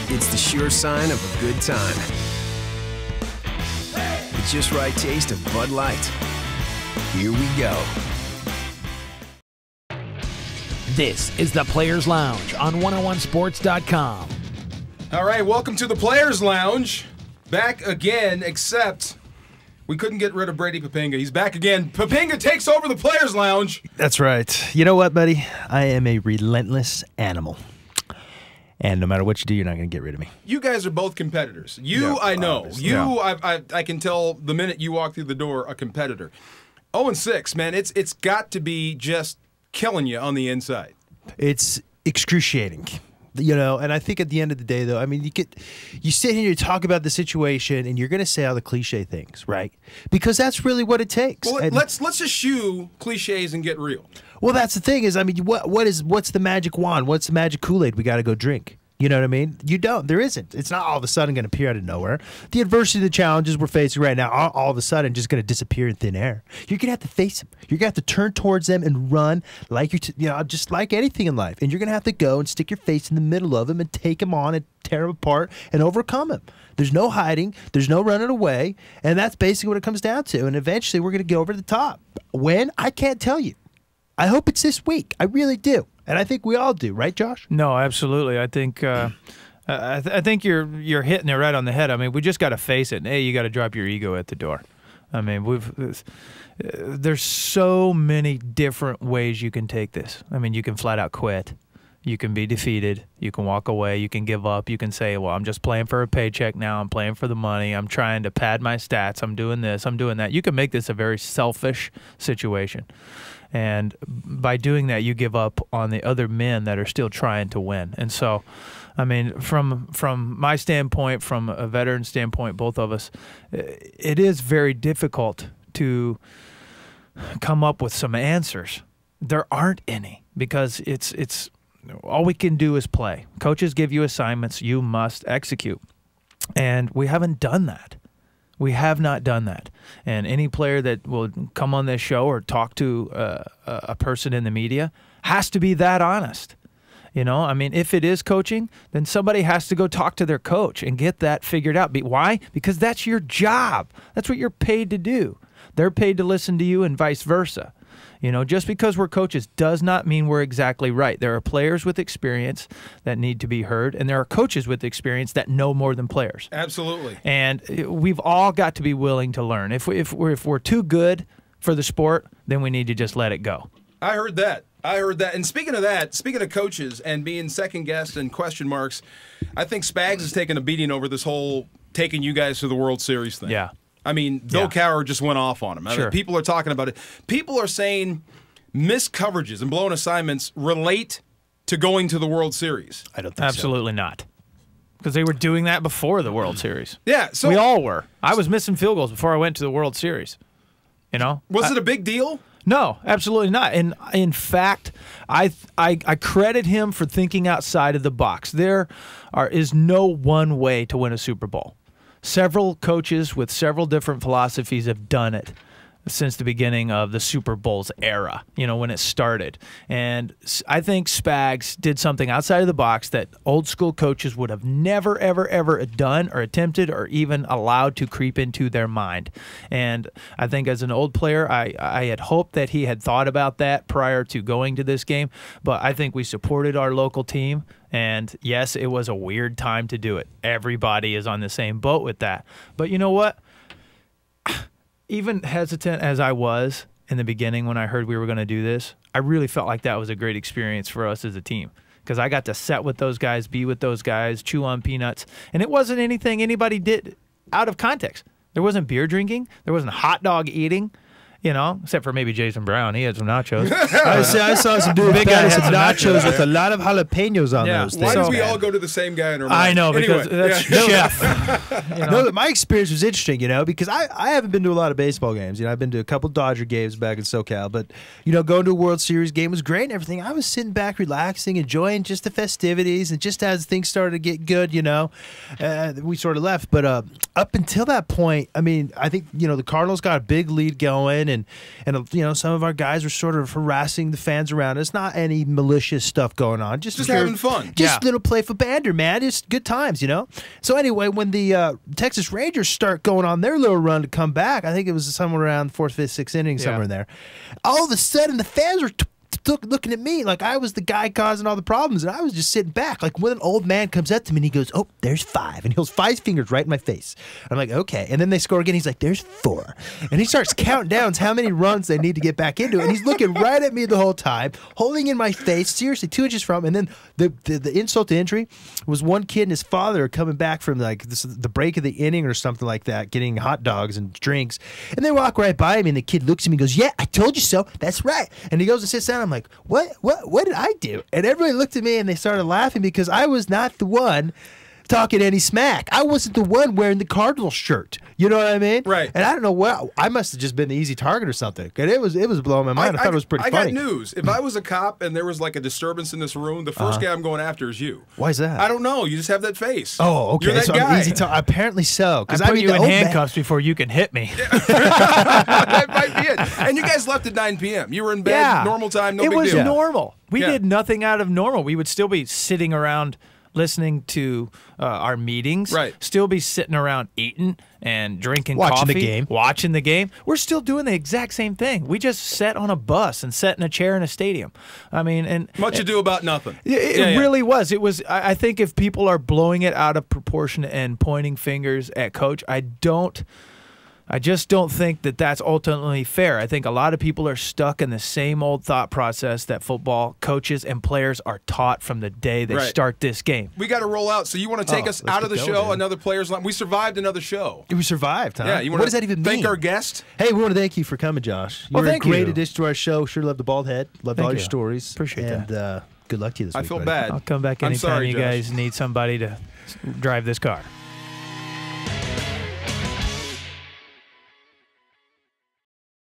It's the sure sign of a good time. The just right taste of Bud Light. Here we go. This is the Players Lounge on 101sports.com. All right, welcome to the Players Lounge. Back again, except we couldn't get rid of Brady Poppinga. He's back again. Poppinga takes over the Players Lounge. That's right. You know what, buddy? I am a relentless animal. And no matter what you do, you're not going to get rid of me. You guys are both competitors. You, I know. You, I can tell the minute you walk through the door, a competitor. 0-6, man. It's got to be just killing you on the inside. It's excruciating. You know, and I think at the end of the day, though, I mean, you sit here, you talk about the situation, and you're going to say all the cliche things, right? Because that's really what it takes. Well, let's eschew cliches and get real. Well, that's the thing is, I mean, what's the magic wand? What's the magic Kool-Aid we got to go drink? You know what I mean? You don't. There isn't. It's not all of a sudden going to appear out of nowhere. The adversity, the challenges we're facing right now are all of a sudden just going to disappear in thin air. You're going to have to face them. You're going to have to turn towards them and run like just like anything in life. And you're going to have to go and stick your face in the middle of them and take them on and tear them apart and overcome them. There's no hiding. There's no running away. And that's basically what it comes down to. And eventually we're going to get over the top. When? I can't tell you. I hope it's this week. I really do. And I think we all do, right, Josh? No, absolutely. I think I think you're hitting it right on the head. I mean, we just got to face it. Hey, you got to drop your ego at the door. I mean, there's so many different ways you can take this. I mean, you can flat out quit. You can be defeated. You can walk away. You can give up. You can say, well, I'm just playing for a paycheck now. I'm playing for the money. I'm trying to pad my stats. I'm doing this. I'm doing that. You can make this a very selfish situation. And by doing that, you give up on the other men that are still trying to win. And so, I mean, from my standpoint, from a veteran standpoint, both of us, it is very difficult to come up with some answers. There aren't any because it's all we can do is play. Coaches give you assignments. You must execute. And we haven't done that. We have not done that. And any player that will come on this show or talk to a person in the media has to be that honest. You know, I mean, if it is coaching, then somebody has to go talk to their coach and get that figured out. Why? Because that's your job. That's what you're paid to do. They're paid to listen to you and vice versa. You know, just because we're coaches does not mean we're exactly right. There are players with experience that need to be heard, and there are coaches with experience that know more than players. Absolutely. And we've all got to be willing to learn. If we're too good for the sport, then we need to just let it go. I heard that. And speaking of that, speaking of coaches and being second-guessed and question marks, I think Spags is taking a beating over this whole taking you guys to the World Series thing. Yeah. I mean, Bill Cowher just went off on him. I mean, people are talking about it. People are saying missed coverages and blown assignments relate to going to the World Series. I don't think Absolutely not. Because they were doing that before the World Series. Yeah. So we all were. I was missing field goals before I went to the World Series. You know? Was it a big deal? No, absolutely not. And in fact, I credit him for thinking outside of the box. There is no one way to win a Super Bowl. Several coaches with several different philosophies have done it since the beginning of the Super Bowl's era, you know, when it started. And I think Spags did something outside of the box that old school coaches would have never, ever, ever done or attempted or even allowed to creep into their mind. And I think as an old player, I had hoped that he had thought about that prior to going to this game. But I think we supported our local team. And yes, it was a weird time to do it. Everybody is on the same boat with that. But you know what? Even hesitant as I was in the beginning when I heard we were going to do this, I really felt like that was a great experience for us as a team because I got to sit with those guys, be with those guys, chew on peanuts, and it wasn't anything anybody did out of context. There wasn't beer drinking. There wasn't hot dog eating. You know, except for maybe Jason Brown. He had some nachos. I saw some dude big guy had some nachos with a lot of jalapenos on those things. Why do we all go to the same guy in our mind? I know, because that's chef. You know? No, my experience was interesting, you know, because I haven't been to a lot of baseball games. You know, I've been to a couple Dodger games back in SoCal, but, you know, going to a World Series game was great and everything. I was sitting back, relaxing, enjoying just the festivities, and just as things started to get good, you know, we sort of left. But up until that point, I mean, I think, you know, the Cardinals got a big lead going, and some of our guys were sort of harassing the fans around us. Not any malicious stuff going on, just having fun. Just little playful banter, man. Just good times, So anyway, when the Texas Rangers start going on their little run to come back, I think it was somewhere around 4th, 5th, 6th inning, somewhere in there. All of a sudden, the fans were looking at me like I was the guy causing all the problems, and I was just sitting back. Like when an old man comes up to me and he goes, "Oh, there's 5," and he holds 5 fingers right in my face. I'm like, okay. And then they score again. He's like, "There's 4," and he starts counting down how many runs they need to get back into it. And he's looking right at me the whole time, holding in my face, seriously, 2 inches from. And then the insult to injury was one kid and his father coming back from like the break of the inning or something like that, getting hot dogs and drinks, and they walk right by me, and the kid looks at me and goes, "Yeah, I told you so. That's right." And he goes and sits down. I'm like, What did I do? And everybody looked at me and they started laughing because I was not the one talking any smack. I wasn't the one wearing the Cardinals shirt. You know what I mean? Right. And I don't know what, I must have just been the easy target or something. And it was blowing my mind. I thought it was pretty funny. I got news. If I was a cop and there was like a disturbance in this room, the first guy I'm going after is you. Why is that? I don't know. You just have that face. Oh, okay. You're that so guy. I'm easy apparently so. I put you in handcuffs before you can hit me. That might be it. And you guys left at 9 p.m. You were in bed, normal time, no big deal. It was normal. We did nothing out of normal. We would still be sitting around listening to our meetings, still be sitting around eating and drinking coffee, watching the game. We're still doing the exact same thing. We just sat on a bus and sat in a chair in a stadium. I mean, and much ado about nothing. It really was. It was. I think if people are blowing it out of proportion and pointing fingers at coach, I just don't think that that's ultimately fair. I think a lot of people are stuck in the same old thought process that football coaches and players are taught from the day they start this game. We got to roll out. So you want to take us out of the show? Dude. Another player's line. We survived another show. We survived, huh? Yeah. What does that even mean? Thank our guest. Hey, we want to thank you for coming, Josh. You're a great addition to our show. Sure love the bald head. Loved all your stories. Appreciate that. Good luck to you this week. I feel buddy. bad. I'll come back anytime you guys need somebody to drive this car.